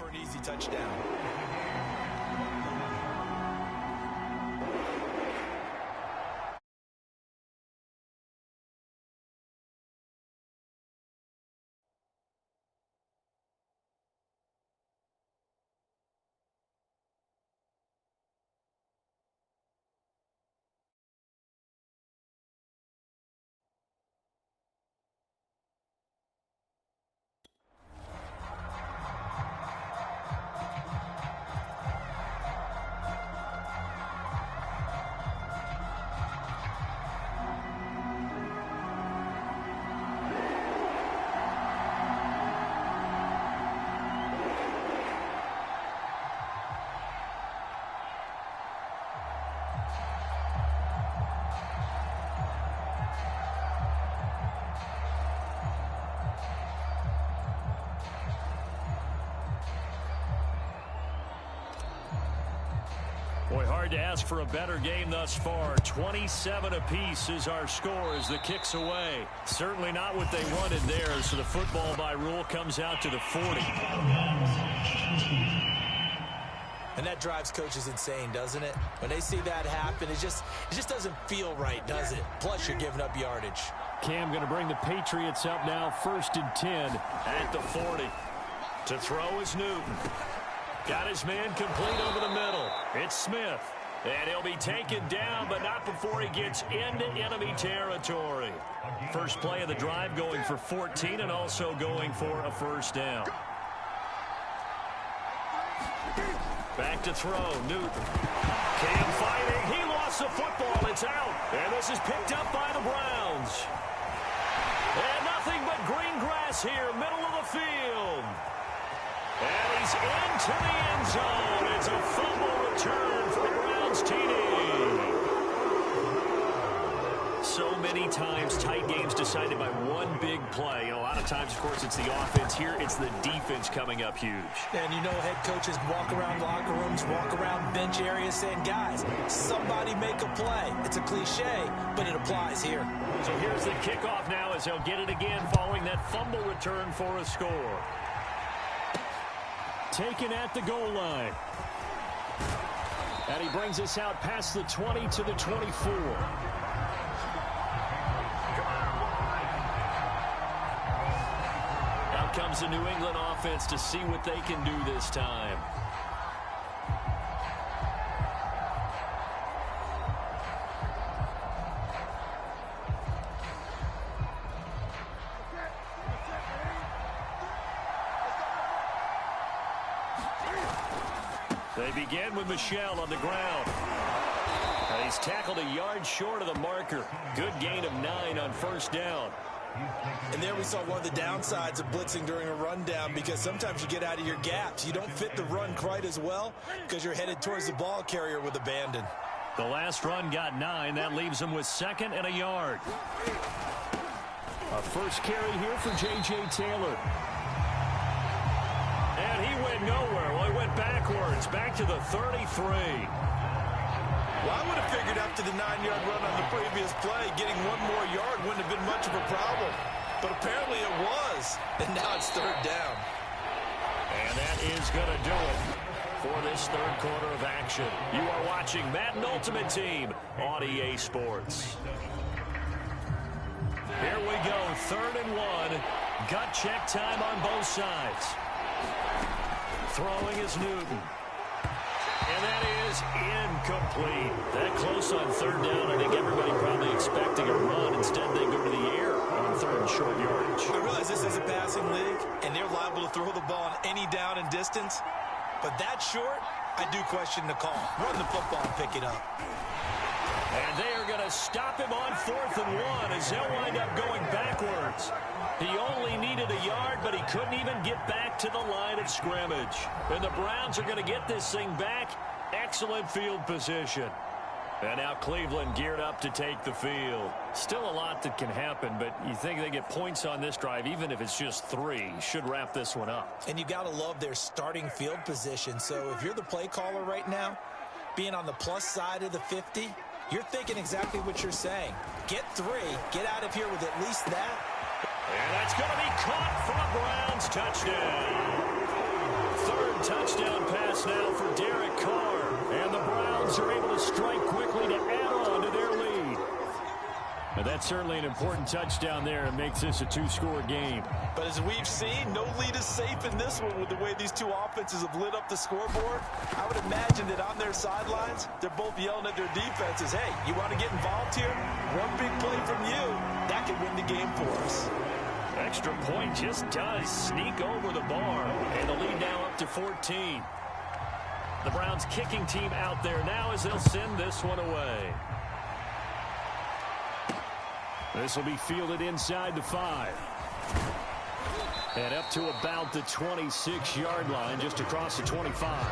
for an easy touchdown. Boy, hard to ask for a better game thus far. 27 apiece is our score as the kick's away. Certainly not what they wanted there, so the football by rule comes out to the 40. And that drives coaches insane, doesn't it? When they see that happen, it just doesn't feel right, does it? Plus, you're giving up yardage. Cam going to bring the Patriots up now, 1st and 10 at the 40. To throw is Newton. Got his man complete over the middle. It's Smith. And he'll be taken down, but not before he gets into enemy territory. First play of the drive going for 14 and also going for a first down. Back to throw, Newton. Cam fighting. He lost the football. It's out. And this is picked up by the Browns. And nothing but green grass here, middle of the field. And he's into the end zone. It's a fumble return for the Browns TD. So many times, tight games decided by one big play. A lot of times, of course, it's the offense. Here, it's the defense coming up huge. And you know head coaches walk around locker rooms, walk around bench areas saying, guys, somebody make a play. It's a cliche, but it applies here. So here's the kickoff now as they'll get it again following that fumble return for a score. Taken at the goal line. And he brings us out past the 20 to the 24. Out comes the New England offense to see what they can do this time. They begin with Michel on the ground. And he's tackled a yard short of the marker. Good gain of 9 on first down. And there we saw one of the downsides of blitzing during a rundown, because sometimes you get out of your gaps. You don't fit the run quite as well because you're headed towards the ball carrier with abandon. The last run got 9. That leaves him with 2nd and a yard. A first carry here for J.J. Taylor. And he went nowhere. Well, he went backwards, back to the 33. Well, I would have figured after the 9-yard run on the previous play, getting one more yard wouldn't have been much of a problem. But apparently it was. And now it's 3rd down. And that is going to do it for this 3rd quarter of action. You are watching Madden Ultimate Team on EA Sports. Here we go, 3rd and 1. Gut check time on both sides. Throwing is Newton. And that is incomplete. That close on 3rd down. I think everybody probably expecting a run. Instead, they go to the air on 3rd and short yardage. I realize this is a passing league, and they're liable to throw the ball on any down and distance. But that short, I do question the call. Run the football and pick it up. And they are going to stop him on 4th and 1 as they'll wind up going backwards. He only needed a yard, but he couldn't even get back to the line of scrimmage. And the Browns are going to get this thing back. Excellent field position. And now Cleveland geared up to take the field. Still a lot that can happen, but you think they get points on this drive, even if it's just 3, should wrap this one up. And you got to love their starting field position. So if you're the play caller right now, being on the plus side of the 50, you're thinking exactly what you're saying. Get 3, get out of here with at least that. And that's going to be caught for a Browns touchdown. Third touchdown pass now for Derek Carr. And the Browns are able to strike quickly to add on to their lead. And that's certainly an important touchdown there and makes this a two-score game. But as we've seen, no lead is safe in this one with the way these two offenses have lit up the scoreboard. I would imagine that on their sidelines, they're both yelling at their defenses, hey, you want to get involved here? One big play from you, that could win the game for us. Extra point just does sneak over the bar. And the lead now up to 14. The Browns kicking team out there now as they'll send this one away. This will be fielded inside the 5. And up to about the 26-yard line, just across the 25.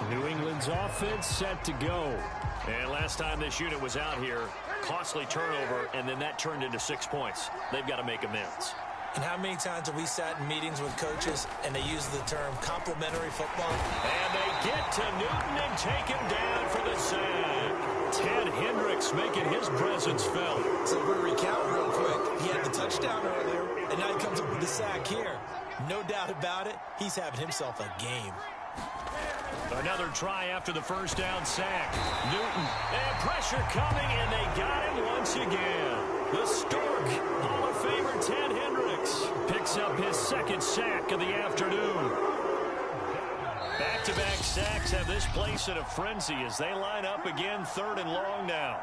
New England's offense set to go. And last time this unit was out here, costly turnover, and then that turned into 6 points. They've got to make amends. And how many times have we sat in meetings with coaches and they use the term complementary football? And they get to Newton and take him down for the sack. Ted Hendricks making his presence felt. So we're recounting real quick. He had the touchdown earlier, and now he comes up with the sack here. No doubt about it, he's having himself a game. Another try after the first down sack. Newton, and pressure coming, and they got him once again. The Stork, Hall of Famer Ted Hendricks, picks up his second sack of the afternoon. Back-to-back sacks have this place in a frenzy as they line up again, 3rd and long now.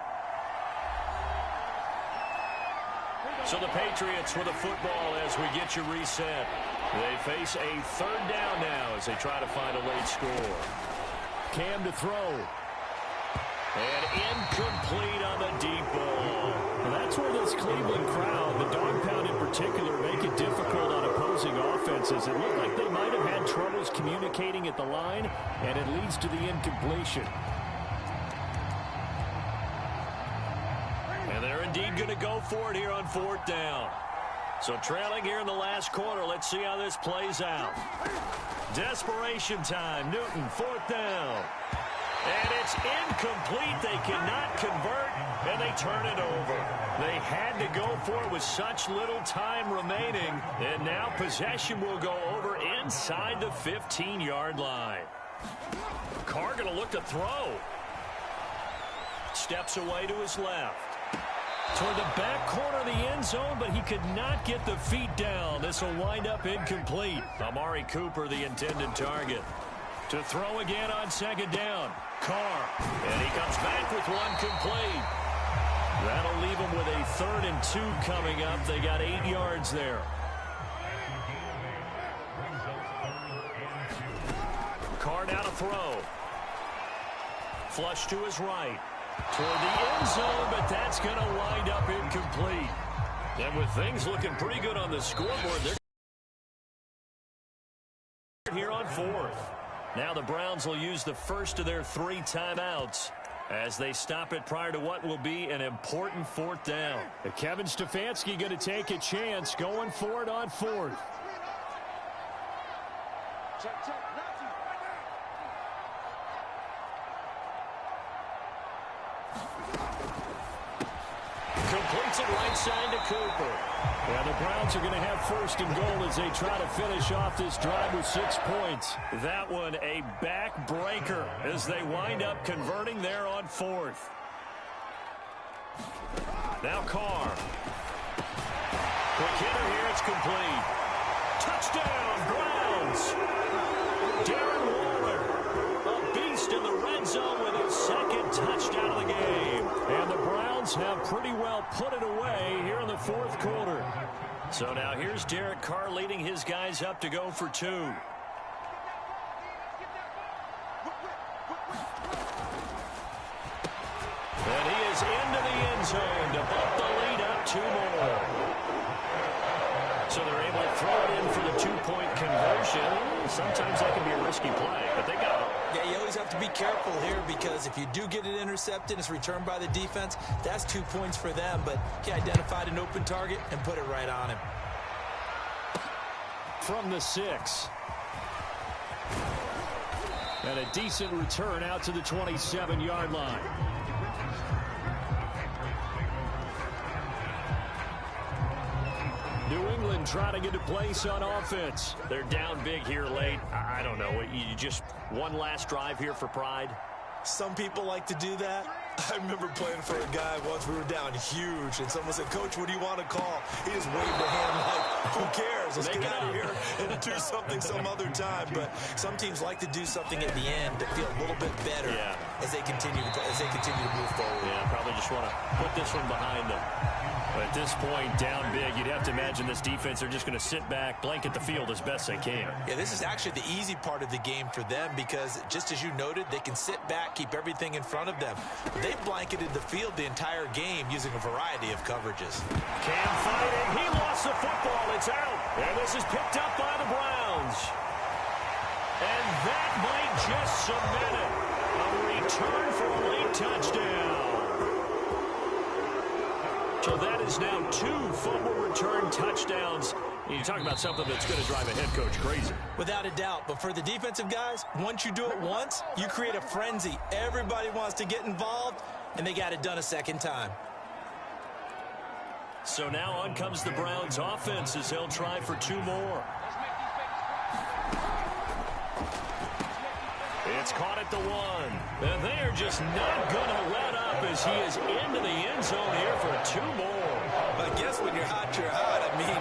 So the Patriots with a football as we get you reset. They face a 3rd down now as they try to find a late score. Cam to throw. And incomplete on the deep ball. Well, that's where this Cleveland crowd, the dog pound in particular, make it difficult on opposing offenses. It looked like they might have had troubles communicating at the line, and it leads to the incompletion. And they're indeed going to go for it here on 4th down. So trailing here in the last quarter, let's see how this plays out. Desperation time. Newton, 4th down. And it's incomplete. They cannot convert, and they turn it over. They had to go for it with such little time remaining, and now possession will go over inside the 15-yard line. Carr going to look to throw. Steps away to his left. Toward the back corner of the end zone, but he could not get the feet down. This will wind up incomplete. Amari Cooper, the intended target. To throw again on 2nd down. Carr. And he comes back with one complete. That'll leave him with a 3rd and 2 coming up. They got 8 yards there. Carr now to throw. Flush to his right. Toward the end zone, but that's going to wind up incomplete. And with things looking pretty good on the scoreboard, they're here on 4th. Now the Browns will use the first of their 3 timeouts as they stop it prior to what will be an important 4th down. Kevin Stefanski going to take a chance going for it on 4th. Completes it right side to Cooper. Yeah, the Browns are going to have 1st and goal as they try to finish off this drive with 6 points. That one a back-breaker as they wind up converting there on 4th. Now Carr. Quick hitter here, it's complete. Touchdown, Browns! Darren Waller, a beast in the red zone with his 2nd touchdown of the game. And the Browns have pretty well put it away here in the 4th quarter. So now here's Derek Carr leading his guys up to go for 2. And he is into the end zone to bump the lead up 2 more. So they're able to throw it in for the 2-point conversion. Sometimes that can be a risky play, but they got it. Yeah, you always have to be careful here because if you do get it intercepted, it's returned by the defense, that's 2 points for them, but he identified an open target and put it right on him. From the 6. And a decent return out to the 27-yard line. New England trying to get a place on offense. They're down big here late. I don't know. You just one last drive here for pride? Some people like to do that. I remember playing for a guy once. We were down huge, and someone said, "Coach, what do you want to call?" He just waved a hand like, "Who cares? Let's get out of here and do something some other time." But some teams like to do something at the end to feel a little bit better as they continue to move forward. Yeah, probably just want to put this one behind them. But at this point, down big, you'd have to imagine this defense are just going to sit back, blanket the field as best they can. Yeah, this is actually the easy part of the game for them because, just as you noted, they can sit back, keep everything in front of them. They've blanketed the field the entire game using a variety of coverages. Cam fighting. He lost the football. It's out. And this is picked up by the Browns. And that might just cement it. A return for a late touchdown. So that is now 2 fumble return touchdowns. You talk about something that's going to drive a head coach crazy. Without a doubt. But for the defensive guys, once you do it once, you create a frenzy. Everybody wants to get involved, and they got it done a second time. So now on comes the Browns offense as they'll try for 2 more. It's caught at the 1. And they are just not going to let up as he is into the end zone here for 2 more. I guess when you're hot, you're hot. I mean,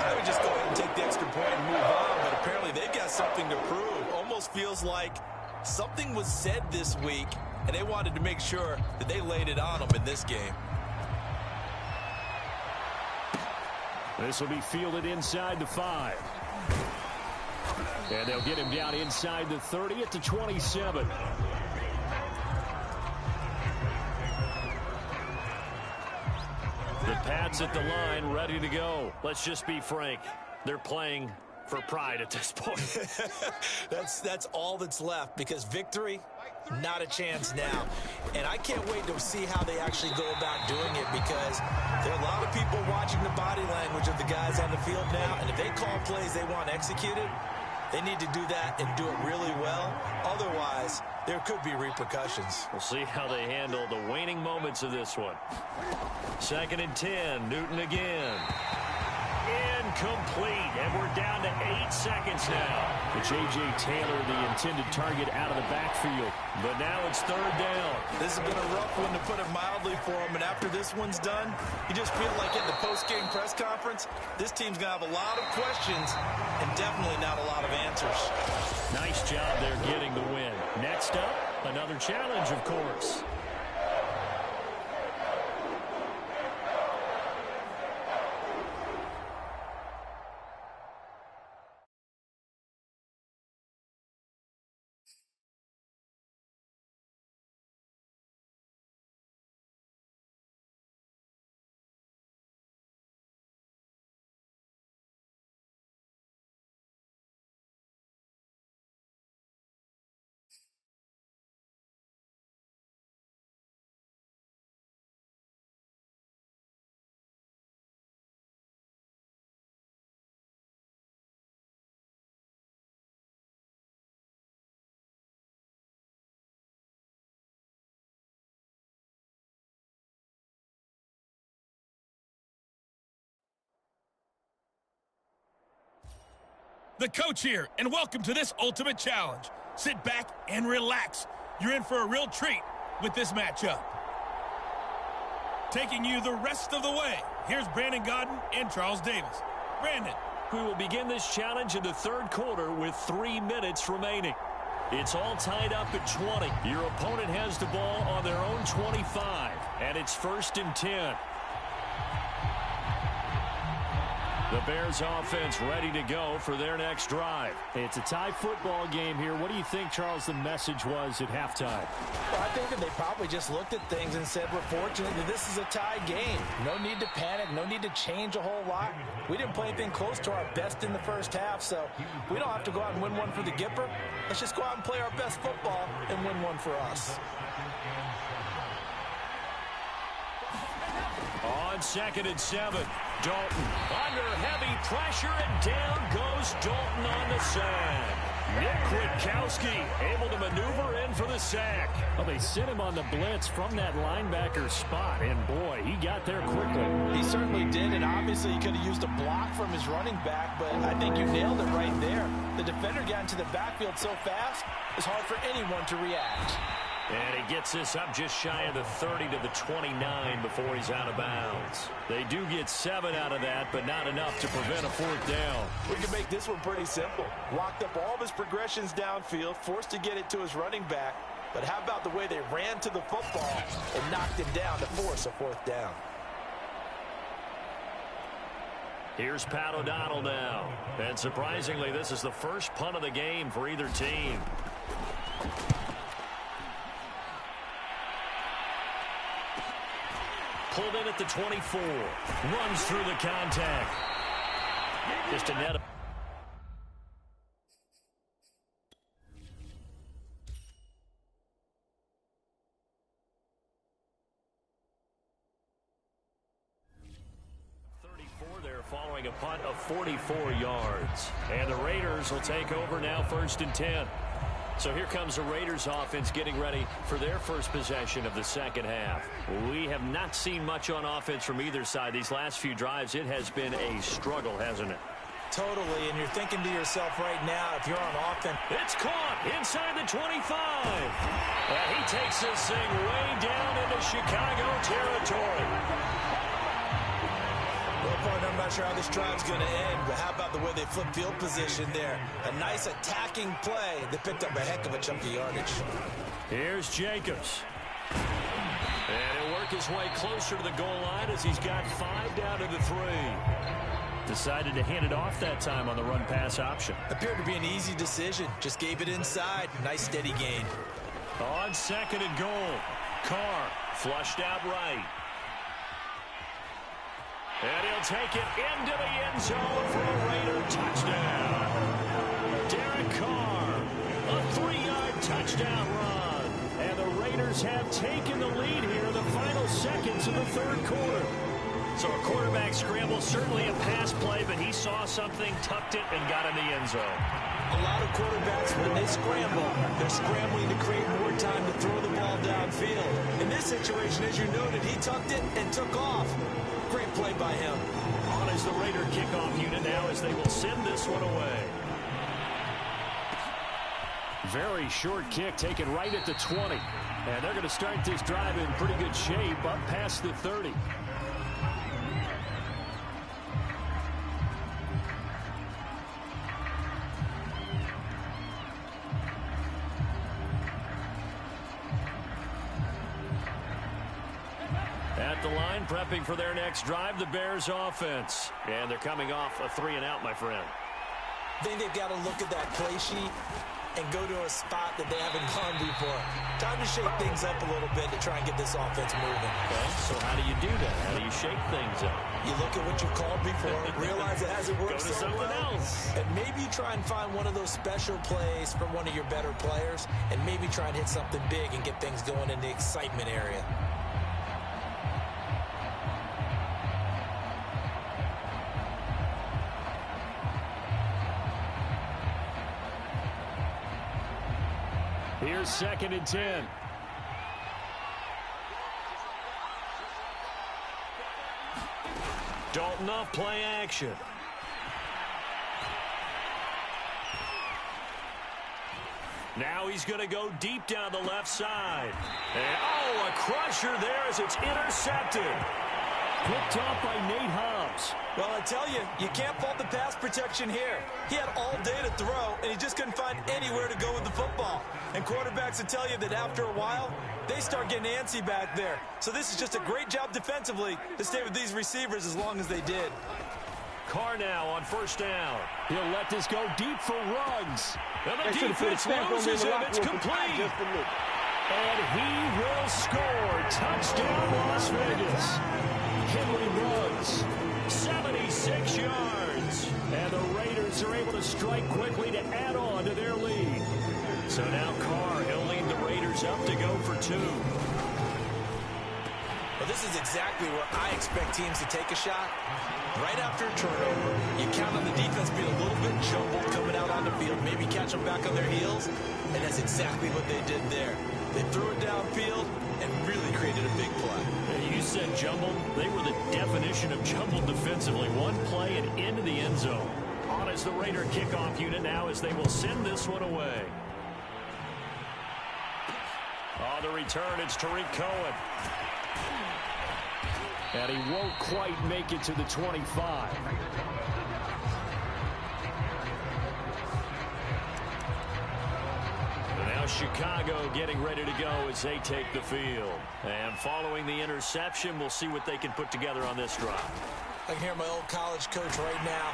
I would just go ahead and take the extra point and move on, but apparently they've got something to prove. Almost feels like something was said this week, and they wanted to make sure that they laid it on them in this game. This will be fielded inside the 5. And they'll get him down inside the 30 at the 27. The Pats at the line, ready to go. Let's just be frank. They're playing for pride at this point. That's all that's left because victory, not a chance now. And I can't wait to see how they actually go about doing it because there are a lot of people watching the body language of the guys on the field now. And if they call plays they want executed, they need to do that and do it really well. Otherwise, there could be repercussions. We'll see how they handle the waning moments of this one. 2nd and 10. Newton again. Incomplete. And we're down to 8 seconds now. It's A.J. Taylor, the intended target, out of the backfield. But now it's 3rd down. This has been a rough one, to put it mildly, for him. And after this one's done, you just feel like at the post-game press conference, this team's going to have a lot of questions and definitely not a lot of answers. Nice job there getting the win. Next up, another challenge, of course. The coach here, and welcome to this ultimate challenge. Sit back and relax. You're in for a real treat with this matchup. Taking you the rest of the way, here's Brandon Godden and Charles Davis. Brandon. We will begin this challenge in the 3rd quarter with 3 minutes remaining. It's all tied up at 20. Your opponent has the ball on their own 25, and it's 1st and 10. The Bears offense ready to go for their next drive. It's a tie football game here. What do you think, Charles, the message was at halftime? Well, I think that they probably just looked at things and said, we're fortunate that this is a tie game. No need to panic. No need to change a whole lot. We didn't play anything close to our best in the first half, so we don't have to go out and win one for the Gipper. Let's just go out and play our best football and win one for us. On 2nd and 7, Dalton under heavy pressure, and down goes Dalton on the sand. Nick Kwiatkowski able to maneuver in for the sack. Well, they sent him on the blitz from that linebacker spot, and boy, he got there quickly. He certainly did, and obviously he could have used a block from his running back, but I think you nailed it right there. The defender got into the backfield so fast, it's hard for anyone to react. And he gets this up just shy of the 30 to the 29 before he's out of bounds. They do get 7 out of that, but not enough to prevent a 4th down. We can make this one pretty simple. Locked up all of his progressions downfield, forced to get it to his running back. But how about the way they ran to the football and knocked him down to force a 4th down? Here's Pat O'Donnell now. And surprisingly, this is the first punt of the game for either team. Pulled in at the 24. Runs through the contact. Just a net. There following a punt of 44 yards. And the Raiders will take over now 1st and 10. So here comes the Raiders offense getting ready for their first possession of the second half. We have not seen much on offense from either side. These last few drives, it has been a struggle, hasn't it? Totally, and you're thinking to yourself right now, if you're on offense. It's caught inside the 25. And he takes this thing way down into Chicago territory. Well, partner, I'm not sure how this drive's going to end, but how about the way they flip field position there? A nice attacking play that picked up a heck of a chunk of yardage. Here's Jacobs. And he'll work his way closer to the goal line as he's got 5 down to the 3. Decided to hand it off that time on the run-pass option. Appeared to be an easy decision. Just gave it inside. Nice steady gain. On 2nd and goal. Carr flushed out right. And he'll take it into the end zone for a Raider touchdown. Derek Carr, a 3-yard touchdown run. And the Raiders have taken the lead here in the final seconds of the 3rd quarter. So a quarterback scramble, certainly a pass play, but he saw something, tucked it, and got in the end zone. A lot of quarterbacks, when they scramble, they're scrambling to create more time to throw the ball downfield. In this situation, as you noted, he tucked it and took off. Great play by him. On is the Raider kickoff unit now as they will send this one away. Very short kick taken right at the 20. And they're going to start this drive in pretty good shape up past the 30. At the line, prepping for their next drive, the Bears offense. And they're coming off a 3-and-out, my friend. I think they've got to look at that play sheet and go to a spot that they haven't gone before. Time to shake things up a little bit to try and get this offense moving. Okay, so how do you do that? How do you shake things up? You look at what you've called before, realize it hasn't worked Go to so something well, else. and maybe try and find one of those special plays from one of your better players, and maybe try and hit something big and get things going in the excitement area. Here's 2nd and 10. Dalton off play action. Now he's going to go deep down the left side. And, oh, a crusher there as it's intercepted. Picked off by Nate Hobbs. Well, I tell you, you can't fault the pass protection here. He had all day to throw, and he just couldn't find anywhere to go with the football. And quarterbacks will tell you that after a while, they start getting antsy back there. So this is just a great job defensively to stay with these receivers as long as they did. Carr now on 1st down. He'll let this go deep for Ruggs. And the defense loses him. It's complete. And he will score. Touchdown, Las Vegas. Henry Ruggs. 76 yards. And the Raiders are able to strike quickly to add on to their lead. So now Carr, he'll lead the Raiders up to go for 2. Well, this is exactly where I expect teams to take a shot. Right after a turnover, you count on the defense being a little bit jumbled coming out on the field, maybe catch them back on their heels, and that's exactly what they did there. They threw it downfield and really created a big play. You said jumbled. They were the definition of jumbled defensively. One play and into the end zone. On is the Raider kickoff unit now as they will send this one away. On the return, it's Tariq Cohen. And he won't quite make it to the 25. And now Chicago getting ready to go as they take the field. And following the interception, we'll see what they can put together on this drive. I can hear my old college coach right now.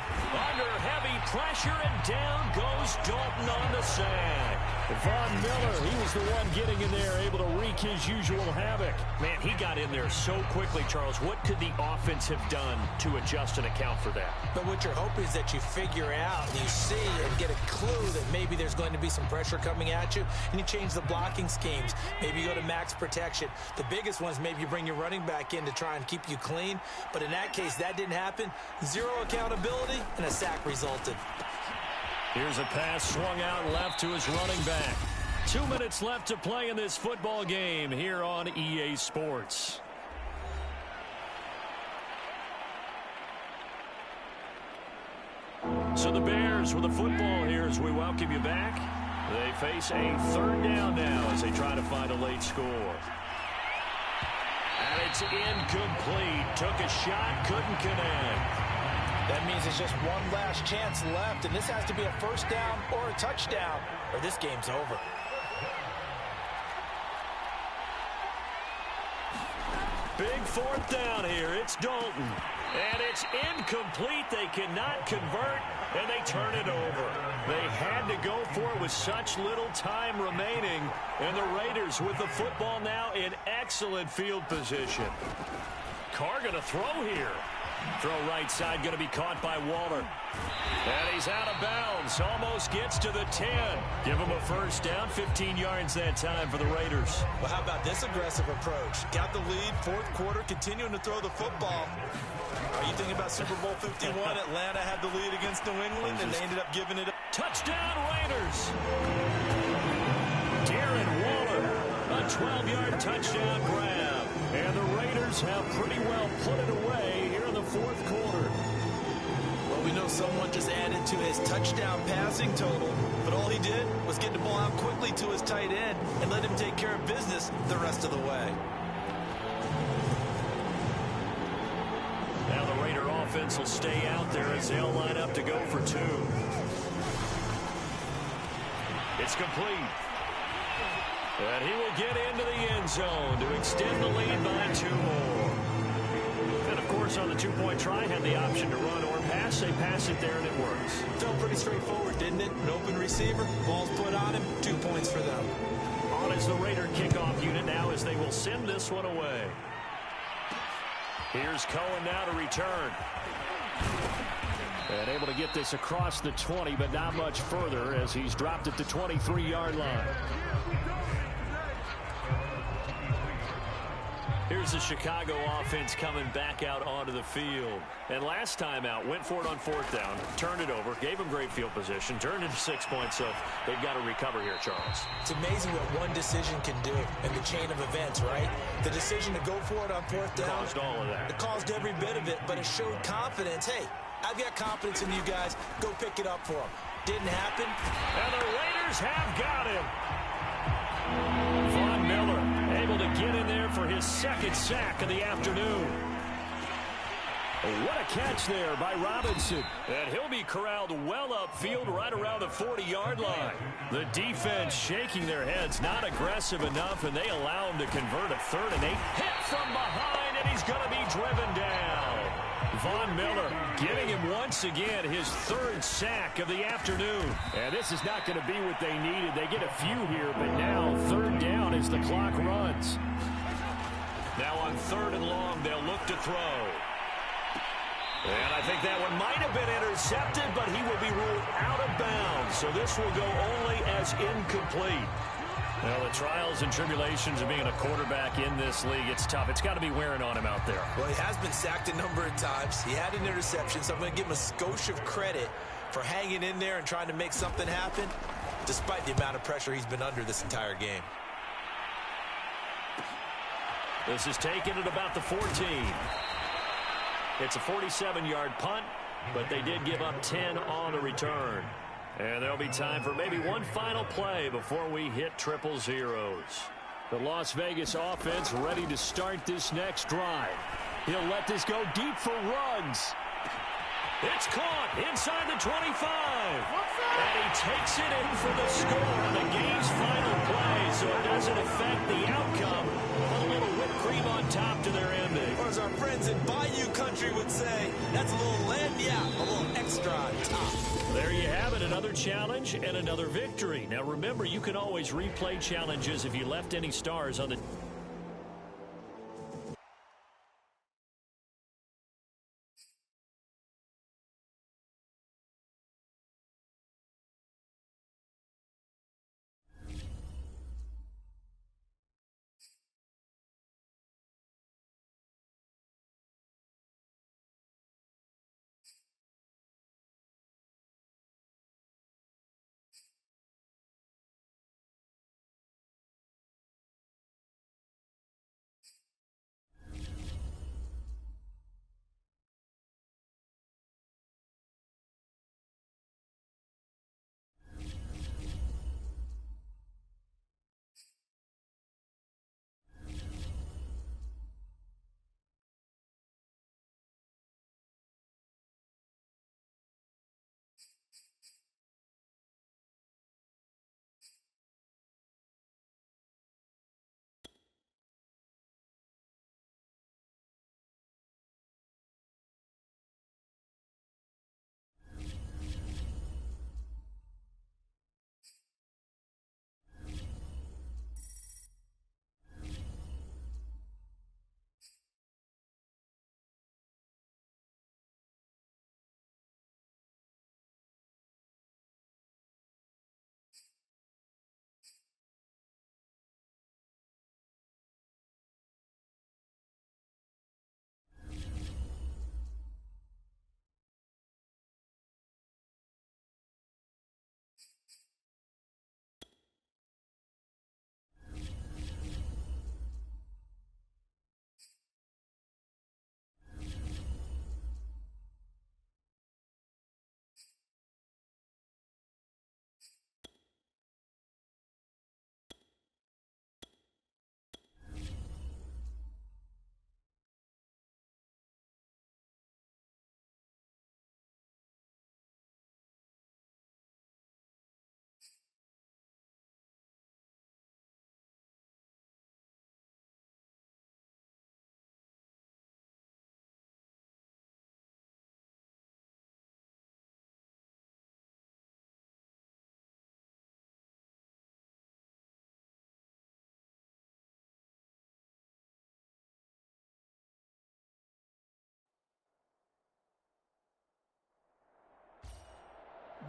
Under heavy pressure, and down goes Dalton on the sack. Von Miller, he was the one getting in there, able to wreak his usual havoc. Man, he got in there so quickly, Charles. What could the offense have done to adjust and account for that? But what you're hoping is that you figure out, you see and get a clue that maybe there's going to be some pressure coming at you, and you change the blocking schemes. Maybe you go to max protection. The biggest one is maybe you bring your running back in to try and keep you clean. But in that case, that didn't happen. Zero accountability, and a sack resulted. Here's a pass swung out left to his running back. 2 minutes left to play in this football game here on EA Sports. So the Bears with the football here as we welcome you back. They face a third down now as they try to find a late score. And it's incomplete. Took a shot, couldn't connect. That means it's just one last chance left, and this has to be a first down or a touchdown, or this game's over. Big fourth down here. It's Dalton. And it's incomplete. They cannot convert, and they turn it over. They had to go for it with such little time remaining, and the Raiders with the football now in excellent field position. Carr going to throw here. Throw right side going to be caught by Waller. And he's out of bounds. Almost gets to the 10. Give him a first down. 15 yards that time for the Raiders. Well, how about this aggressive approach? Got the lead, fourth quarter, continuing to throw the football. Are you thinking about Super Bowl 51? Atlanta had the lead against New England, and they ended up giving it up. Touchdown, Raiders. Darren Waller, a 12-yard touchdown grab. And the Raiders have pretty well put it away here in the fourth quarter. Well, we know someone just added to his touchdown passing total, but all he did was get the ball out quickly to his tight end and let him take care of business the rest of the way. Now the Raider offense will stay out there as they'll line up to go for two. It's complete. And he will get into the end zone to extend the lead by 2 more. And, of course, on the two-point try, had the option to run or pass. They pass it there, and it works. Felt pretty straightforward, didn't it? An open receiver, ball's put on him, 2 points for them. On is the Raider kickoff unit now as they will send this one away. Here's Cohen now to return. And able to get this across the 20, but not much further as he's dropped at the 23-yard line. Here's the Chicago offense coming back out onto the field. And last time out, went for it on fourth down, turned it over, gave them great field position, turned into 6 points, so they've got to recover here, Charles. It's amazing what one decision can do in the chain of events, right? The decision to go for it on fourth down. Caused all of that. It caused every bit of it, but it showed confidence. Hey, I've got confidence in you guys. Go pick it up for them. Didn't happen. And the Raiders have got him. Von Miller able to get in there for his second sack of the afternoon. What a catch there by Robinson. And he'll be corralled well upfield right around the 40-yard line. The defense shaking their heads, not aggressive enough, and they allow him to convert a 3rd and 8. Hit from behind, and he's going to be driven down. Von Miller getting him once again his 3rd sack of the afternoon. And this is not going to be what they needed. They get a few here, but now 3rd down as the clock runs. Now on 3rd and long, they'll look to throw. And I think that one might have been intercepted, but he will be ruled out of bounds. So this will go only as incomplete. Well, the trials and tribulations of being a quarterback in this league, it's tough. It's got to be wearing on him out there. Well, he has been sacked a number of times. He had an interception, so I'm going to give him a skosh of credit for hanging in there and trying to make something happen, despite the amount of pressure he's been under this entire game. This is taken at about the 14. It's a 47-yard punt, but they did give up 10 on the return. And there'll be time for maybe one final play before we hit triple zeros. The Las Vegas offense ready to start this next drive. He'll let this go deep for runs. It's caught inside the 25. And he takes it in for the score on the game's final play, so it doesn't affect the outcome. Put a little whipped cream on top to their ending. Or as our friends in Bayou Country would say, that's a little lagniappe, a little extra on top. There you have it, another challenge and another victory. Now remember, you can always replay challenges if you left any stars on the...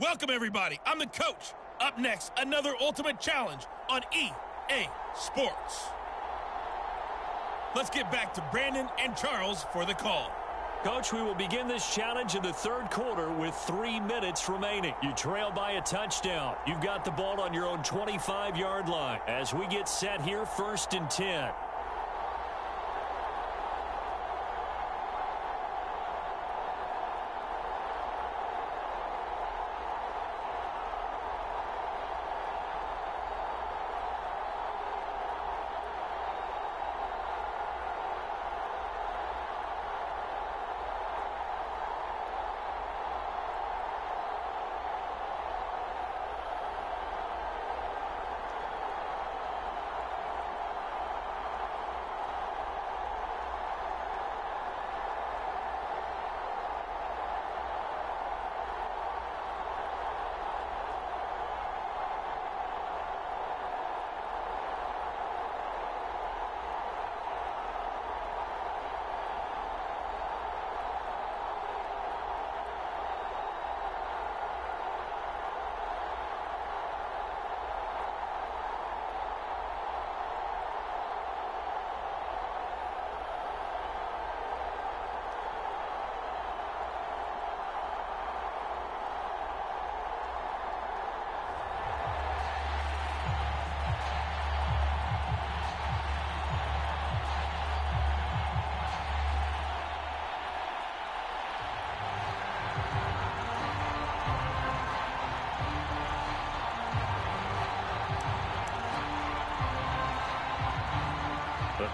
Welcome, everybody. I'm the coach. Up next, another ultimate challenge on EA Sports. Let's get back to Brandon and Charles for the call. Coach, we will begin this challenge in the third quarter with 3 minutes remaining. You trail by a touchdown. You've got the ball on your own 25-yard line. As we get set here, 1st and 10.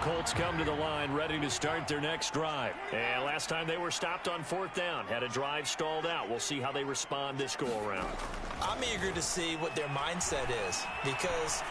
Colts come to the line ready to start their next drive. And last time they were stopped on 4th down, had a drive stalled out. We'll see how they respond this go-around. I'm eager to see what their mindset is, because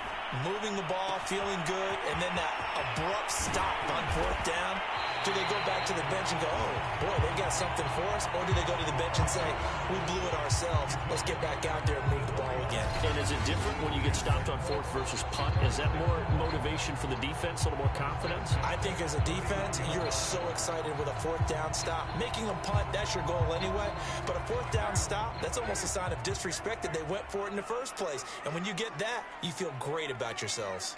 moving the ball, feeling good, and then that abrupt stop on 4th down, do they go back to the bench and go, oh, boy, they got something for us? Or do they go to the bench and say, we blew it ourselves, let's get back out there and move the ball again? And is it different when you get stopped on 4th versus punt? Is that more motivation for the defense, a little more confidence? I think as a defense, you're so excited with a 4th down stop. Making them punt, that's your goal anyway. But a 4th down stop, that's almost a sign of disrespect that they went for it in the first place. And when you get that, you feel great about yourselves.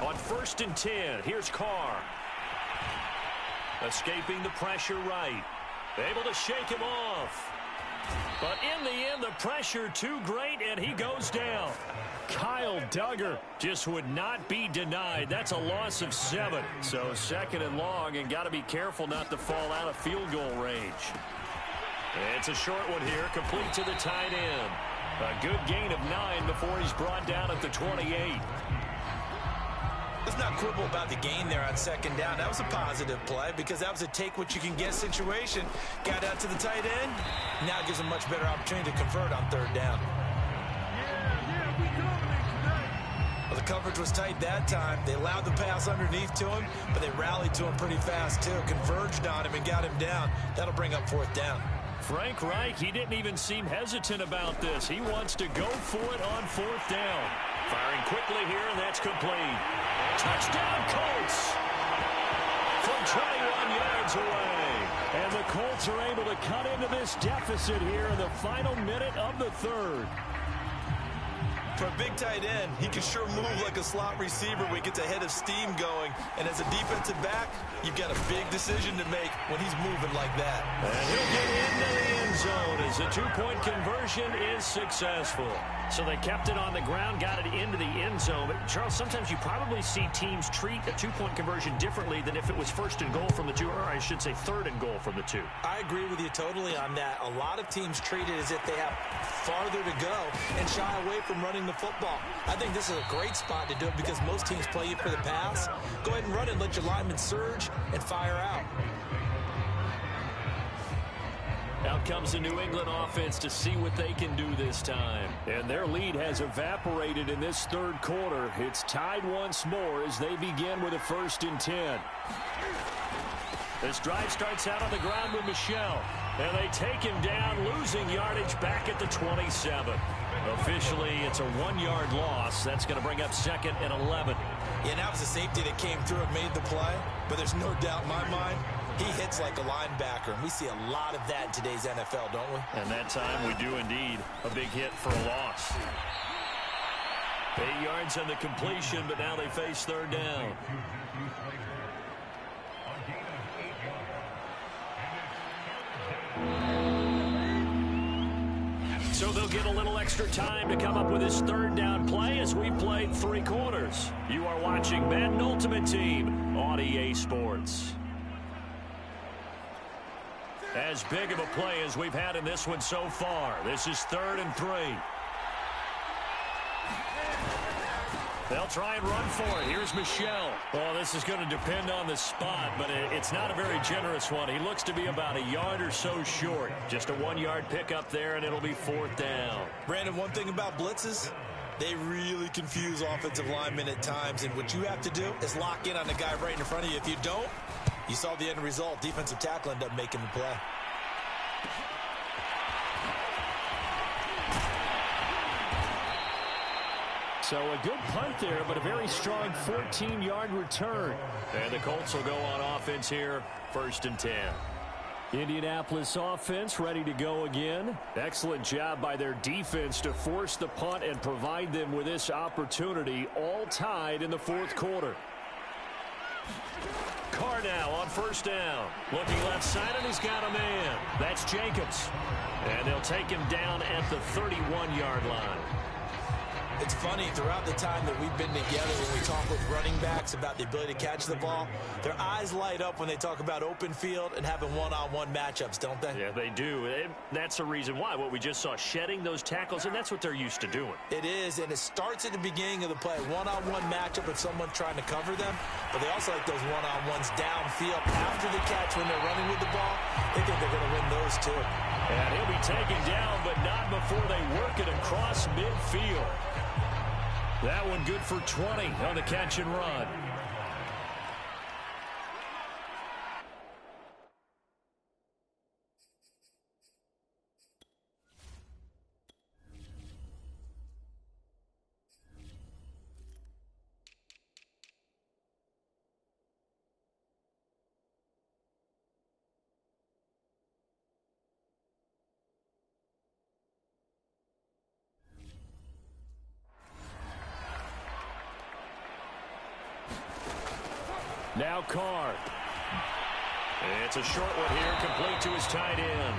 On 1st and 10, here's Carr. Escaping the pressure right. Able to shake him off. But in the end, the pressure too great, and he goes down. Kyle Duggar just would not be denied. That's a loss of 7. So 2nd and long, and got to be careful not to fall out of field goal range. It's a short one here, complete to the tight end. A good gain of 9 before he's brought down at the 28. Let's not quibble about the gain there on 2nd down. That was a positive play because that was a take-what-you-can-get situation. Got out to the tight end. Now it gives him a much better opportunity to convert on 3rd down. Well, the coverage was tight that time. They allowed the pass underneath to him, but they rallied to him pretty fast, too. Converged on him and got him down. That'll bring up 4th down. Frank Reich, he didn't even seem hesitant about this. He wants to go for it on 4th down. Firing quickly here, and that's complete. Touchdown, Colts! From 21 yards away. And the Colts are able to cut into this deficit here in the final minute of the 3rd. For a big tight end, he can sure move like a slot receiver when he gets a head of steam going. And as a defensive back, you've got a big decision to make when he's moving like that. And he'll get into the end zone as the 2-point conversion is successful. So they kept it on the ground, got it into the end zone. But, Charles, sometimes you probably see teams treat a 2-point conversion differently than if it was 1st and goal from the 2, or I should say 3rd and goal from the 2. I agree with you totally on that. A lot of teams treat it as if they have farther to go and shy away from running the football. I think this is a great spot to do it because most teams play you for the pass. Go ahead and run it, let your linemen surge, and fire out. Out comes the New England offense to see what they can do this time. And their lead has evaporated in this 3rd quarter. It's tied once more as they begin with a 1st and 10. This drive starts out on the ground with Michel. And they take him down, losing yardage back at the 27. Officially, it's a 1-yard loss. That's going to bring up 2nd and 11. Yeah, that was a safety that came through and made the play. But there's no doubt in my mind, he hits like a linebacker, and we see a lot of that in today's NFL, don't we? And that time we do indeed. A big hit for a loss. 8 yards on the completion, but now they face 3rd down. So they'll get a little extra time to come up with this 3rd down play as we played 3 quarters. You are watching Madden Ultimate Team on EA Sports. As big of a play as we've had in this one so far. This is 3rd and 3. They'll try and run for it. Here's Michel. Well, this is going to depend on the spot, but it's not a very generous one. He looks to be about a yard or so short. Just a 1-yard pickup there, and it'll be 4th down. Brandon, one thing about blitzes, they really confuse offensive linemen at times, and what you have to do is lock in on the guy right in front of you. If you don't, you saw the end result. Defensive tackle ended up making the play. So a good punt there, but a very strong 14-yard return. And the Colts will go on offense here, 1st and 10. Indianapolis offense ready to go again. Excellent job by their defense to force the punt and provide them with this opportunity, all tied in the 4th quarter. Carr now on 1st down. Looking left side, and he's got a man. That's Jacobs. And they'll take him down at the 31-yard line. It's funny, throughout the time that we've been together, when we talk with running backs about the ability to catch the ball, their eyes light up when they talk about open field and having one-on-one matchups, don't they? Yeah, they do. And that's the reason why. What we just saw, shedding those tackles, and that's what they're used to doing. It is, and it starts at the beginning of the play. One-on-one matchup with someone trying to cover them, but they also like those one-on-ones downfield after the catch when they're running with the ball. They think they're going to win those too. And he'll be taken down, but not before they work it across midfield. That one good for 20 on the catch and run. Now Carr. It's a short one here, complete to his tight end.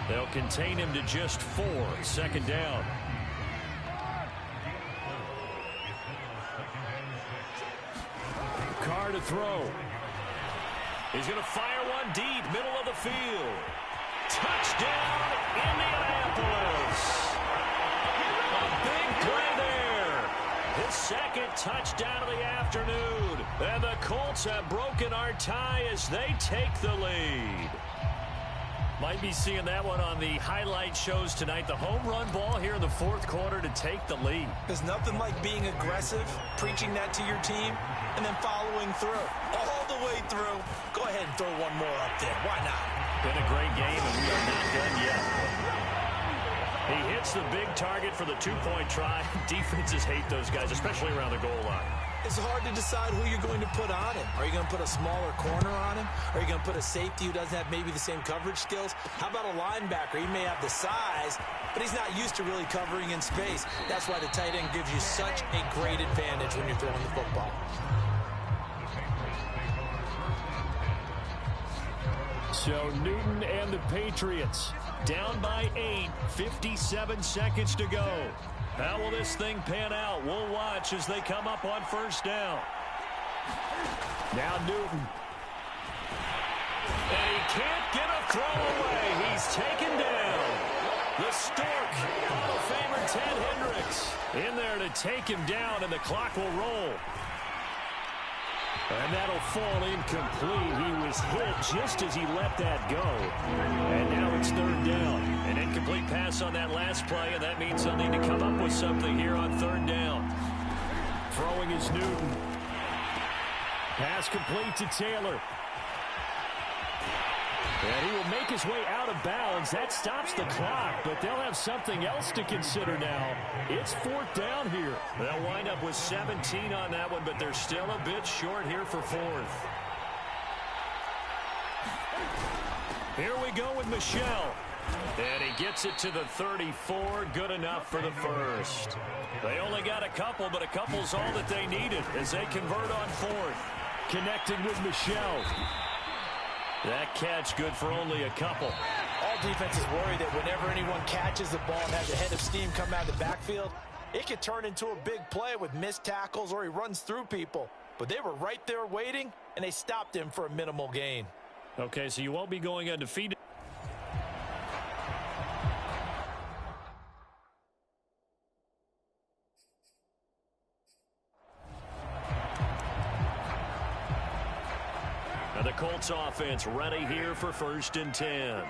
They'll contain him to just 4, second down. Carr to throw. He's going to fire one deep, middle of the field. Touchdown, Indianapolis. A big play there. His second touchdown of the afternoon. And the Colts have broken our tie as they take the lead. Might be seeing that one on the highlight shows tonight. The home run ball here in the fourth quarter to take the lead. There's nothing like being aggressive, preaching that to your team, and then following through. All the way through. Go ahead and throw one more up there. Why not? Been a great game, and we are not done yet. He hits the big target for the two-point try. Defenses hate those guys, especially around the goal line. It's hard to decide who you're going to put on him. Are you going to put a smaller corner on him? Are you going to put a safety who doesn't have maybe the same coverage skills? How about a linebacker? He may have the size, but he's not used to really covering in space. That's why the tight end gives you such a great advantage when you're throwing the football. So Newton and the Patriots down by 8, 57 seconds to go. How will this thing pan out? We'll watch as they come up on first down. Now Newton. And he can't get a throw away. He's taken down. The Stork, Hall of Famer Ted Hendricks, in there to take him down, and the clock will roll. And that'll fall incomplete. He was hit just as he let that go. And now it's third down. An incomplete pass on that last play, and that means they'll need to come up with something here on third down. Throwing is Newton. Pass complete to Taylor. And he will make his way out of bounds. That stops the clock, but they'll have something else to consider now. It's fourth down here. They'll wind up with 17 on that one, but they're still a bit short here for fourth. Here we go with Michelle. And he gets it to the 34. Good enough for the first. They only got a couple, but a couple's all that they needed as they convert on fourth. Connected with Michelle. That catch good for only a couple. All defenses worry that whenever anyone catches the ball and has a head of steam come out of the backfield, it could turn into a big play with missed tackles or he runs through people. But they were right there waiting, and they stopped him for a minimal gain. Okay, so you won't be going undefeated. And the Colts offense ready here for 1st and 10.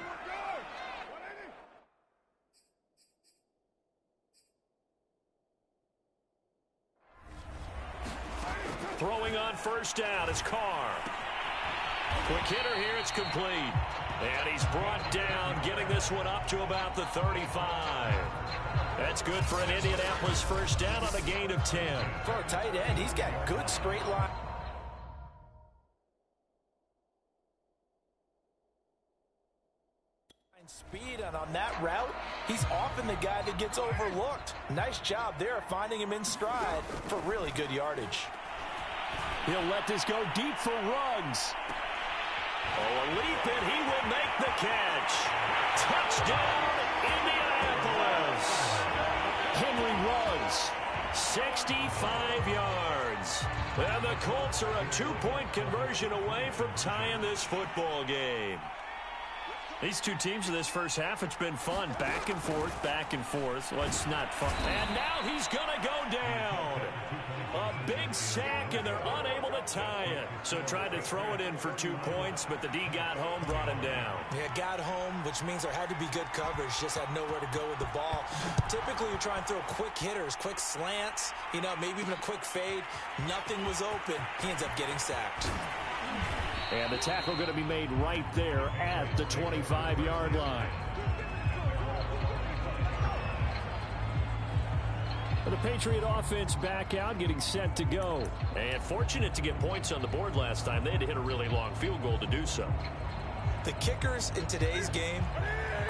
Throwing on first down is Carr. Quick hitter here, it's complete. And he's brought down, getting this one up to about the 35. That's good for an Indianapolis first down on a gain of 10. For a tight end, he's got good straight line. Speed, and on that route, he's often the guy that gets overlooked. Nice job there finding him in stride for really good yardage. He'll let this go deep for Ruggs. Oh, a leap, and he will make the catch. Touchdown, Indianapolis. Henry Ruggs 65 yards. And the Colts are a 2-point conversion away from tying this football game. These two teams in this first half, it's been fun. Back and forth, back and forth. Well, it's not fun. And now he's going to go down. A big sack, and they're unable to tie it. So tried to throw it in for 2 points, but the D got home, brought him down. Yeah, got home, which means there had to be good coverage. Just had nowhere to go with the ball. Typically, you try and throw quick hitters, quick slants, maybe even a quick fade. Nothing was open. He ends up getting sacked. And the tackle going to be made right there at the 25-yard line. The Patriot offense back out, getting set to go. And fortunate to get points on the board last time. They had to hit a really long field goal to do so. The kickers in today's game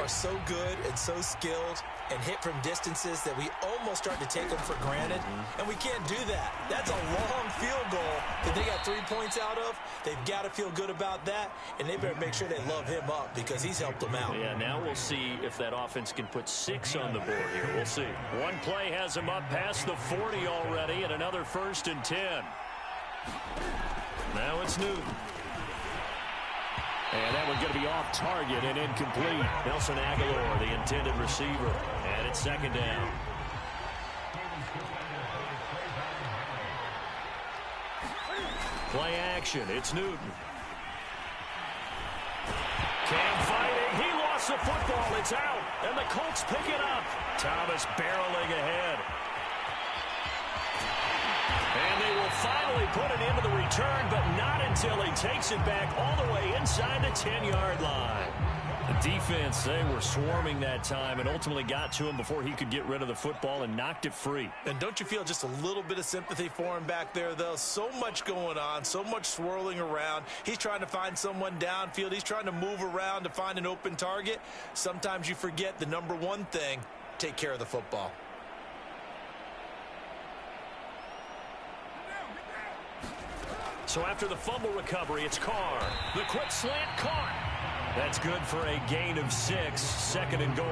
are so good and so skilled and hit from distances that we almost start to take them for granted, and we can't do that. That's a long field goal that they got 3 points out of. They've got to feel good about that, and they better make sure they love him up because he's helped them out. Yeah, now we'll see if that offense can put 6 on the board here. We'll see. One play has him up past the 40 already, and another 1st and 10. Now it's Newton. And that one's going to be off target and incomplete. Nelson Aguilar, the intended receiver. And it's 2nd down. Play action. It's Newton. Cam fighting. He lost the football. It's out. And the Colts pick it up. Thomas barreling ahead. And they will finally put an end to the return, but not until he takes it back all the way inside the 10-yard line. The defense, they were swarming that time and ultimately got to him before he could get rid of the football and knocked it free. And don't you feel just a little bit of sympathy for him back there, though? So much going on, so much swirling around. He's trying to find someone downfield. He's trying to move around to find an open target. Sometimes you forget the number one thing, take care of the football. So after the fumble recovery, it's Carr. The quick slant caught. That's good for a gain of 6, 2nd and goal.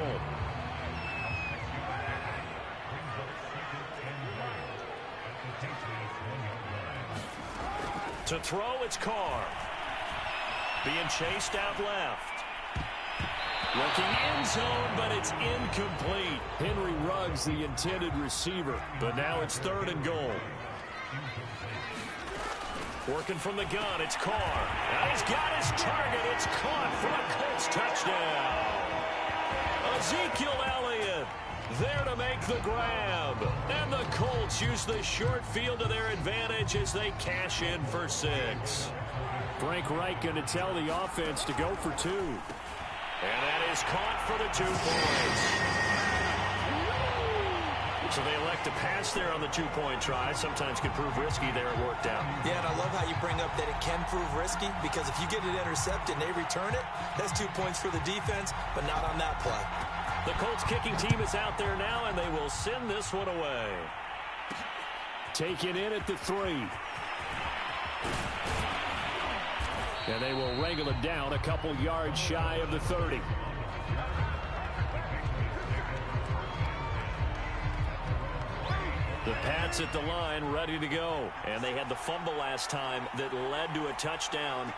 To throw, it's Carr. Being chased out left. Looking end zone, but it's incomplete. Henry Ruggs, the intended receiver. But now it's 3rd and goal. Working from the gun, it's Carr. Now he's got his target. It's caught for a Colts touchdown. Ezekiel Elliott there to make the grab. And the Colts use the short field to their advantage as they cash in for 6. Frank Reich going to tell the offense to go for 2. And that is caught for the 2 points. So they elect to pass there on the 2-point try. Sometimes can prove risky there. It worked out. Yeah, and I love how you bring up that it can prove risky because if you get it intercepted and they return it, that's 2 points for the defense, but not on that play. The Colts kicking team is out there now, and they will send this one away. Taken in at the 3. And they will wrangle it down a couple yards shy of the 30. The Pats at the line, ready to go. And they had the fumble last time that led to a touchdown.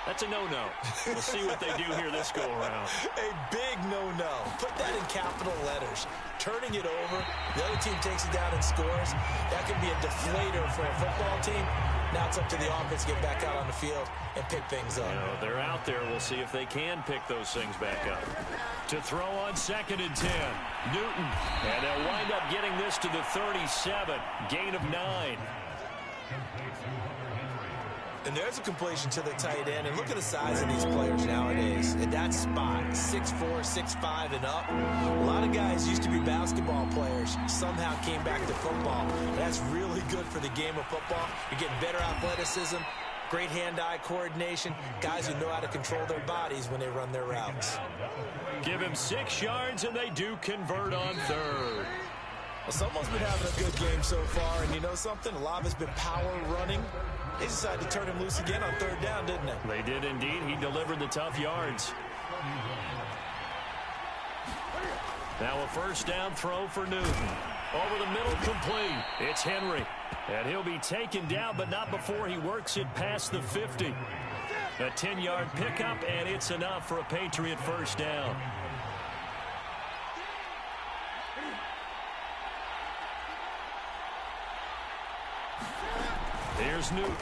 That's a no-no. We'll see what they do here this go-around. A big no-no. Put that in capital letters. Turning it over, the other team takes it down and scores. That could be a deflator for a football team. Now it's up to the offense to get back out on the field and pick things up. They're out there. We'll see if they can pick those things back up. To throw on 2nd and 10. Newton. And they'll wind up getting this to the 37. Gain of 9. And there's a completion to the tight end. And look at the size of these players nowadays. At that spot, 6'4", 6'5", and up. A lot of guys used to be basketball players. Somehow came back to football. That's really good for the game of football. You're getting better athleticism, great hand-eye coordination, guys who know how to control their bodies when they run their routes. Give him 6 yards, and they do convert on 3rd. Well, someone's been having a good game so far, and you know something? A lot of it's been power running. They decided to turn him loose again on 3rd down, didn't they? They did indeed. He delivered the tough yards. Now a 1st down throw for Newton. Over the middle, complete. It's Henry. And he'll be taken down, but not before he works it past the 50. A 10-yard pickup, and it's enough for a Patriot first down. Here's Newton.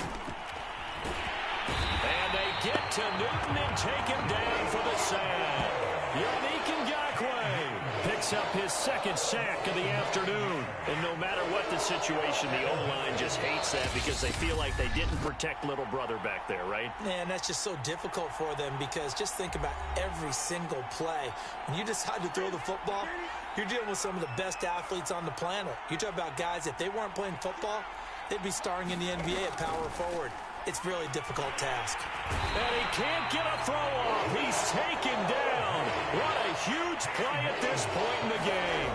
And they get to Newton and take him down for the sack. Yannick Ngakoue picks up his second sack of the afternoon. And no matter what the situation, the O-line just hates that because they feel like they didn't protect little brother back there, right? Man, that's just so difficult for them because just think about every single play. When you decide to throw the football, you're dealing with some of the best athletes on the planet. You talk about guys, if they weren't playing football, they'd be starring in the NBA at power forward. It's a really difficult task. And he can't get a throw off. He's taken down. What a huge play at this point in the game.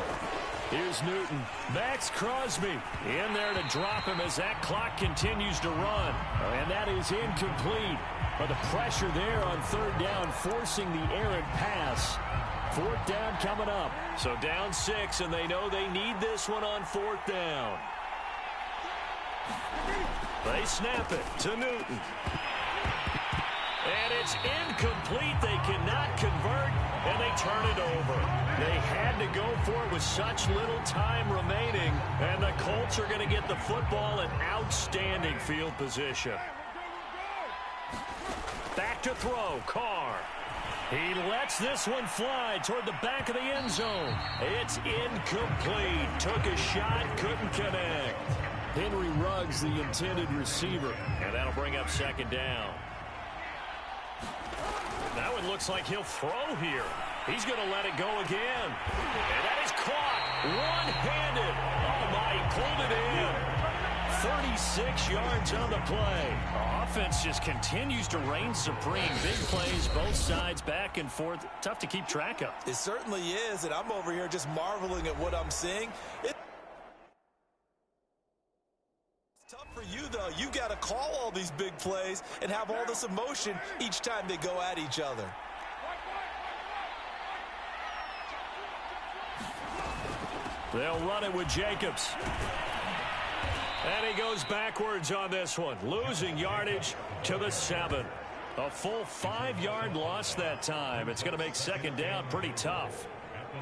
Here's Newton. Max Crosby in there to drop him as that clock continues to run. And that is incomplete. But the pressure there on third down, forcing the errant pass. Fourth down coming up. So down 6, and they know they need this one on fourth down. They snap it to Newton. And it's incomplete. They cannot convert, and they turn it over. They had to go for it with such little time remaining, and the Colts are going to get the football in outstanding field position. Back to throw, Carr. He lets this one fly toward the back of the end zone. It's incomplete. Took a shot, couldn't connect. Henry Ruggs, the intended receiver. And that'll bring up second down. That one looks like he'll throw here. He's going to let it go again. And that is caught. One-handed. Oh, my, he pulled it in. 36 yards on the play. Offense just continues to reign supreme. Big plays, both sides, back and forth. Tough to keep track of. It certainly is, and I'm over here just marveling at what I'm seeing. Tough for you, though. You got to call all these big plays and have all this emotion each time they go at each other. They'll run it with Jacobs. And he goes backwards on this one, losing yardage to the 7. A full 5-yard loss that time. It's going to make second down pretty tough.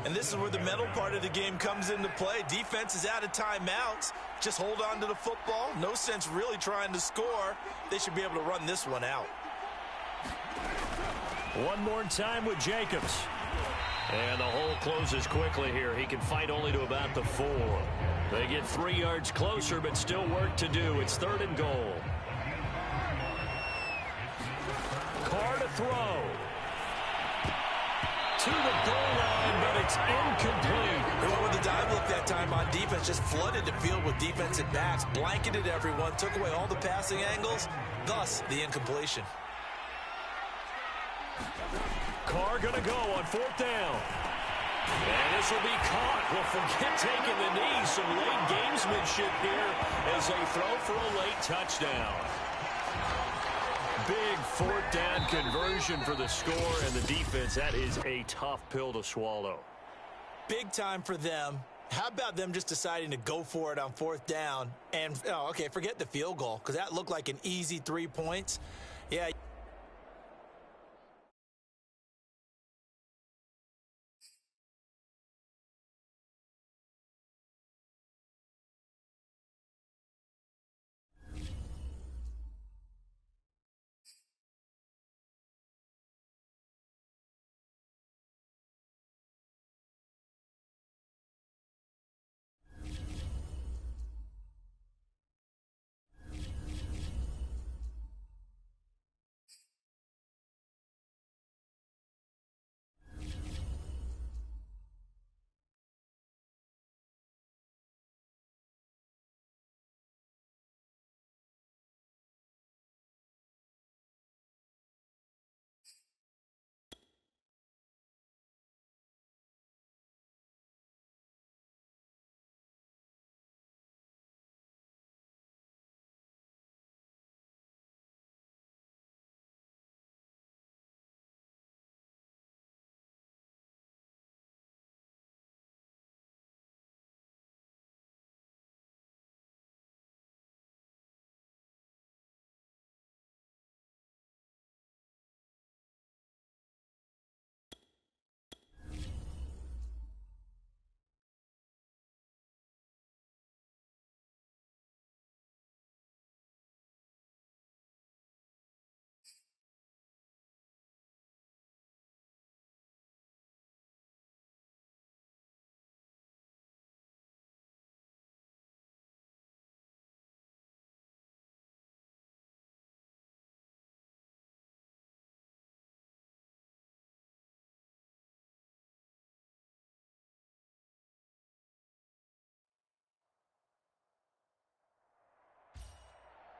And this is where the mental part of the game comes into play. Defense is out of timeouts. Just hold on to the football. No sense really trying to score. They should be able to run this one out. One more time with Jacobs. And the hole closes quickly here. He can fight only to about the 4. They get 3 yards closer, but still work to do. It's 3rd and goal. Carr to throw. To the goal line, but it's incomplete. They went with the dive look that time on defense. Just flooded the field with defensive backs. Blanketed everyone. Took away all the passing angles. Thus, the incompletion. Carr going to go on 4th down. And this will be caught. Well, forget taking the knee. Some late gamesmanship here as they throw for a late touchdown. Big 4th down conversion for the score and the defense. That is a tough pill to swallow. Big time for them. How about them just deciding to go for it on 4th down? And, oh, okay, forget the field goal because that looked like an easy 3 points. Yeah.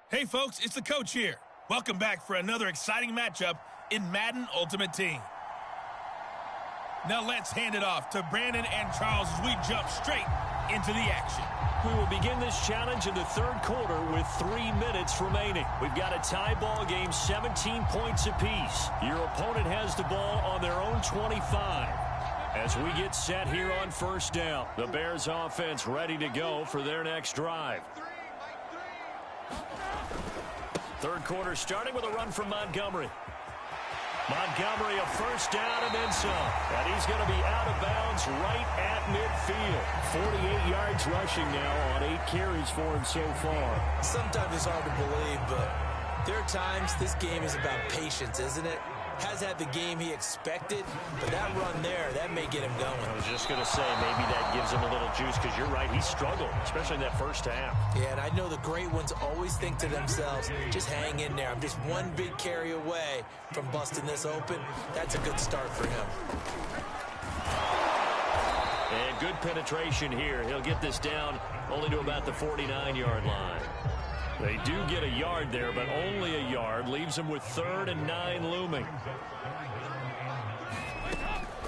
Hey folks, it's the coach here. Welcome back for another exciting matchup in Madden Ultimate Team. Now let's hand it off to Brandon and Charles as we jump straight into the action. We will begin this challenge in the third quarter with 3 minutes remaining. We've got a tie ball game, 17 points apiece. Your opponent has the ball on their own 25. As we get set here on first down, the Bears offense ready to go for their next drive. Third quarter starting with a run from Montgomery. Montgomery a first down and then some. And he's going to be out of bounds right at midfield. 48 yards rushing now on 8 carries for him so far. Sometimes it's hard to believe, but there are times this game is about patience, isn't it? Has had the game he expected, but that run there, that may get him going. I was just going to say, maybe that gives him a little juice, because you're right, he struggled, especially in that first half. Yeah, and I know the great ones always think to themselves, just hang in there. I'm just one big carry away from busting this open. That's a good start for him. And good penetration here. He'll get this down only to about the 49-yard line. They do get a yard there, but only a yard. Leaves him with 3rd and 9 looming.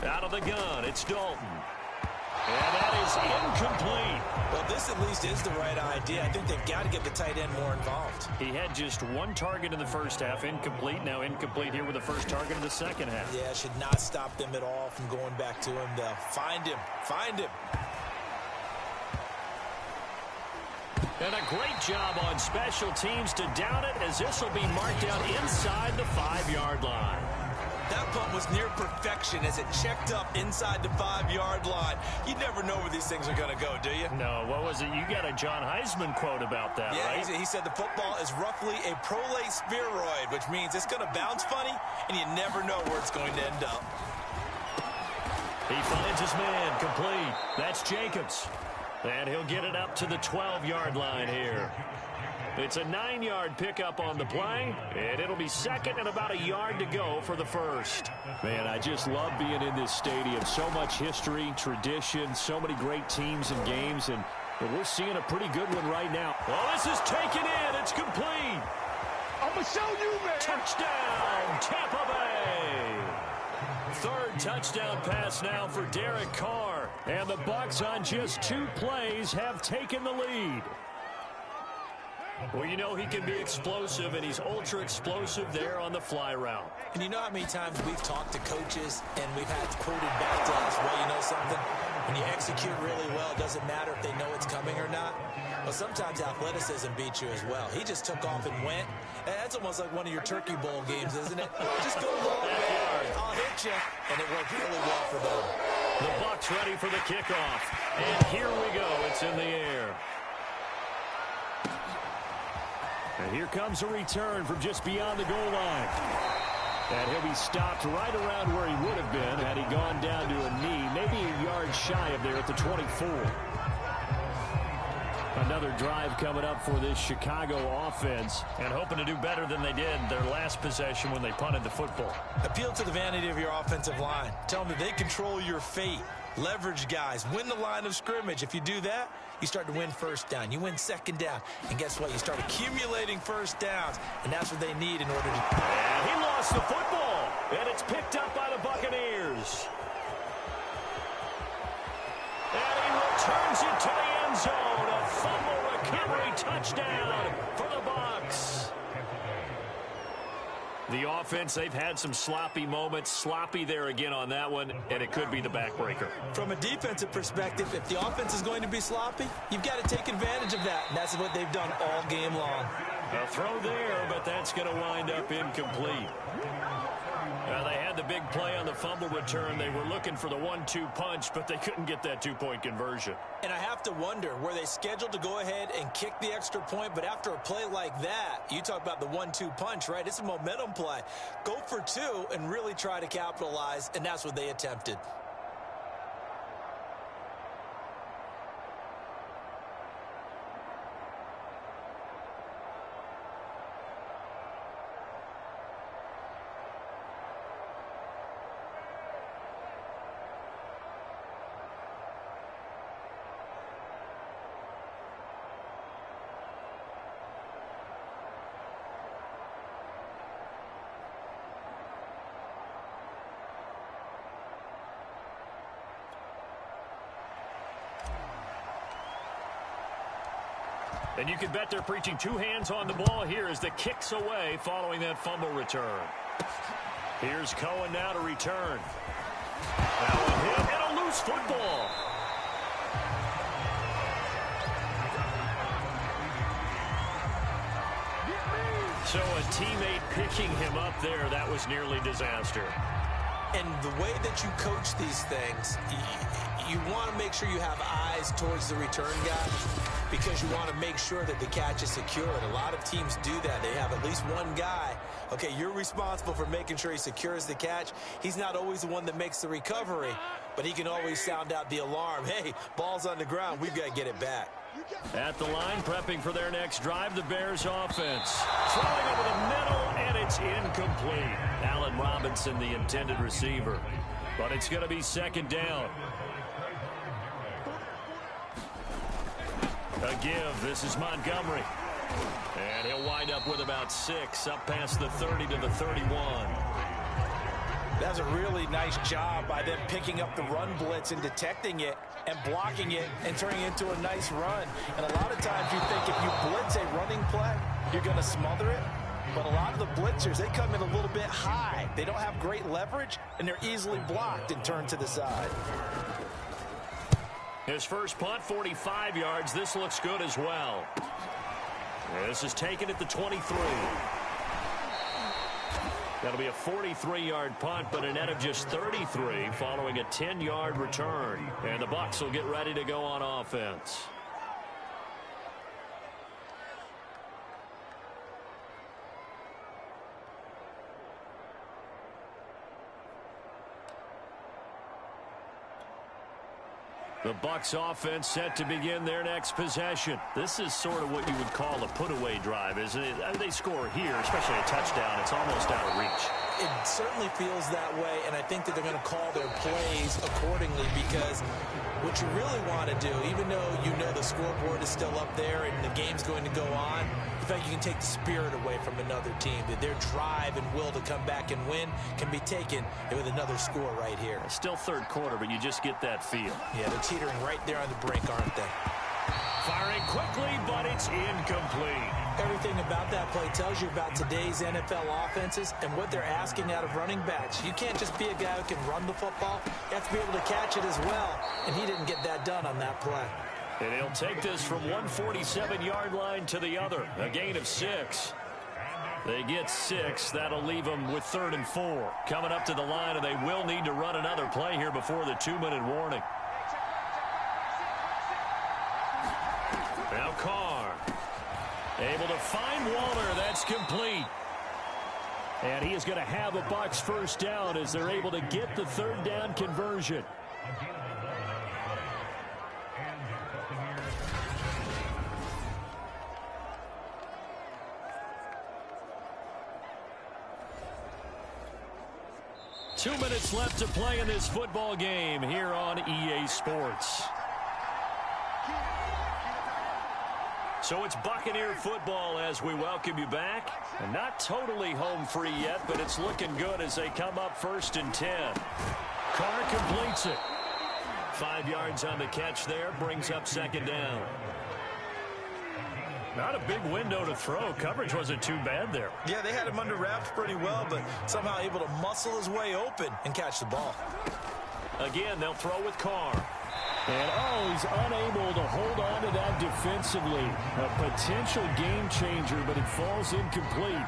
Out of the gun, it's Dalton. And that is incomplete. Well, this at least is the right idea. I think they've got to get the tight end more involved. He had just 1 target in the first half, incomplete. Now incomplete here with the first target in the second half. Yeah, should not stop them at all from going back to him. They'll find him. Find him. And a great job on special teams to down it, as this will be marked out inside the 5-yard line. That punt was near perfection as it checked up inside the 5-yard line. You never know where these things are going to go, do you? No, what was it? You got a John Heisman quote about that, right? Yeah, he said the football is roughly a prolate spheroid, which means it's going to bounce funny, and you never know where it's going to end up. He finds his man, complete. That's Jacobs. And he'll get it up to the 12-yard line here. It's a 9-yard pickup on the play, and it'll be second and about a yard to go for the first. Man, I just love being in this stadium. So much history, tradition, so many great teams and games, and we're seeing a pretty good one right now. Oh, this is taken in. It's complete. I'm going to show you, man. Touchdown, Tampa Bay. 3rd touchdown pass now for Derek Carr. And the Bucs on just 2 plays have taken the lead. Well, you know he can be explosive, and he's ultra-explosive there on the fly route. And you know how many times we've talked to coaches and we've had quoted back to us, well, you know something? When you execute really well, it doesn't matter if they know it's coming or not. Well, sometimes athleticism beats you as well. He just took off and went. And that's almost like one of your Turkey Bowl games, isn't it? Just go long way. I'll hit you. And it worked really well for them. The Bucs ready for the kickoff. And here we go. It's in the air. And here comes a return from just beyond the goal line. And he'll be stopped right around where he would have been had he gone down to a knee, maybe a yard shy of there at the 24. Another drive coming up for this Chicago offense. And hoping to do better than they did their last possession when they punted the football. Appeal to the vanity of your offensive line. Tell them that they control your fate. Leverage guys. Win the line of scrimmage. If you do that, you start to win first down. You win second down. And guess what? You start accumulating first downs. And that's what they need in order to... And he lost the football. And it's picked up by the Buccaneers. And he returns it to the end zone. A fumble recovery touchdown for the Bucs. The offense, they've had some sloppy moments. Sloppy there again on that one, and it could be the backbreaker. From a defensive perspective, if the offense is going to be sloppy, you've got to take advantage of that. And that's what they've done all game long. A throw there, but that's going to wind up incomplete. They had the big play on the fumble return. They were looking for the 1-2 punch, but they couldn't get that two-point conversion. And I have to wonder, were they scheduled to go ahead and kick the extra point? But after a play like that, you talk about the 1-2 punch, right? It's a momentum play. Go for 2 and really try to capitalize, and that's what they attempted. And you can bet they're preaching two hands on the ball here as the kick's away following that fumble return. Here's Cohen now to return. Now a hit and a loose football. So a teammate picking him up there, that was nearly disaster. And the way that you coach these things, you want to make sure you have eyes towards the return guy because you want to make sure that the catch is secured. A lot of teams do that. They have at least one guy. Okay, you're responsible for making sure he secures the catch. He's not always the one that makes the recovery, but he can always sound out the alarm. Hey, ball's on the ground. We've got to get it back. At the line, prepping for their next drive, the Bears offense. Throwing over the middle, and it's incomplete. Allen Robinson, the intended receiver. But it's going to be second down. A give. This is Montgomery. And he'll wind up with about 6, up past the 30 to the 31. That's a really nice job by them picking up the run blitz and detecting it and blocking it and turning it into a nice run. And a lot of times you think if you blitz a running play, you're going to smother it. But a lot of the blitzers, they come in a little bit high. They don't have great leverage, and they're easily blocked and turned to the side. His first punt, 45 yards. This looks good as well. This is taken at the 23. That'll be a 43-yard punt, but a net of just 33 following a 10-yard return. And the Bucs will get ready to go on offense. The Bucs offense set to begin their next possession. This is sort of what you would call a put-away drive, isn't it? They score here, especially a touchdown. It's almost out of reach. It certainly feels that way, and I think that they're going to call their plays accordingly because what you really want to do, even though you know the scoreboard is still up there and the game's going to go on, in fact, you can take the spirit away from another team. That their drive and will to come back and win can be taken with another score right here. Still third quarter, but you just get that feel. Yeah, they're teetering right there on the brink, aren't they? Firing quickly, but it's incomplete. Everything about that play tells you about today's NFL offenses and what they're asking out of running backs. You can't just be a guy who can run the football. You have to be able to catch it as well, and he didn't get that done on that play. And he'll take this from one 47-yard line to the other, a gain of 6. They get 6. That'll leave them with 3rd and 4. Coming up to the line, and they will need to run another play here before the 2-minute warning. Now Carr. Able to find Waller. That's complete. And he is going to have a Bucs first down as they're able to get the 3rd down conversion. Two minutes left to play in this football game here on EA Sports. So it's Buccaneer football as we welcome you back. And not totally home free yet, but it's looking good as they come up 1st and 10. Carr completes it. 5 yards on the catch there, brings up 2nd down. Not a big window to throw. Coverage wasn't too bad there. Yeah, they had him under wraps pretty well, but somehow able to muscle his way open and catch the ball. Again, they'll throw with Carr. And, he's unable to hold on to that defensively. A potential game changer, but it falls incomplete.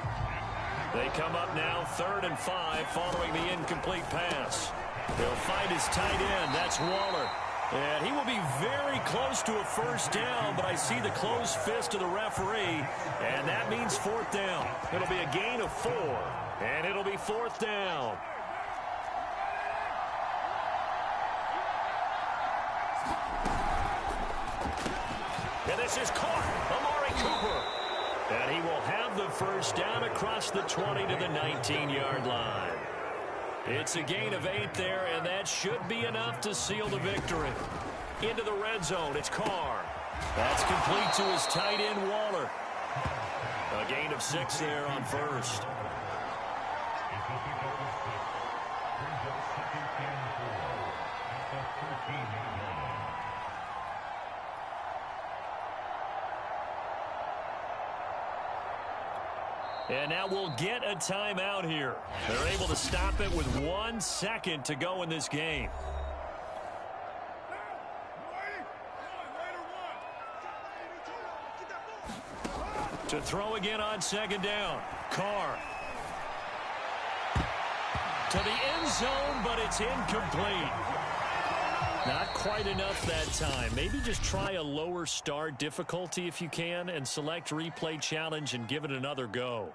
They come up now 3rd and 5 following the incomplete pass. They'll find his tight end. That's Waller. And he will be very close to a first down, but I see the closed fist of the referee, and that means 4th down. It'll be a gain of 4, and it'll be 4th down. And this is caught. Amari Cooper. And he will have the first down across the 20 to the 19-yard line. It's a gain of 8 there, and that should be enough to seal the victory. Into the red zone, it's Carr. That's complete to his tight end, Waller. A gain of 6 there on 1st. And now we'll get a timeout here. They're able to stop it with 1 second to go in this game. To throw again on second down. Carr. To the end zone, but it's incomplete. Not quite enough that time. Maybe just try a lower start difficulty if you can and select replay challenge and give it another go.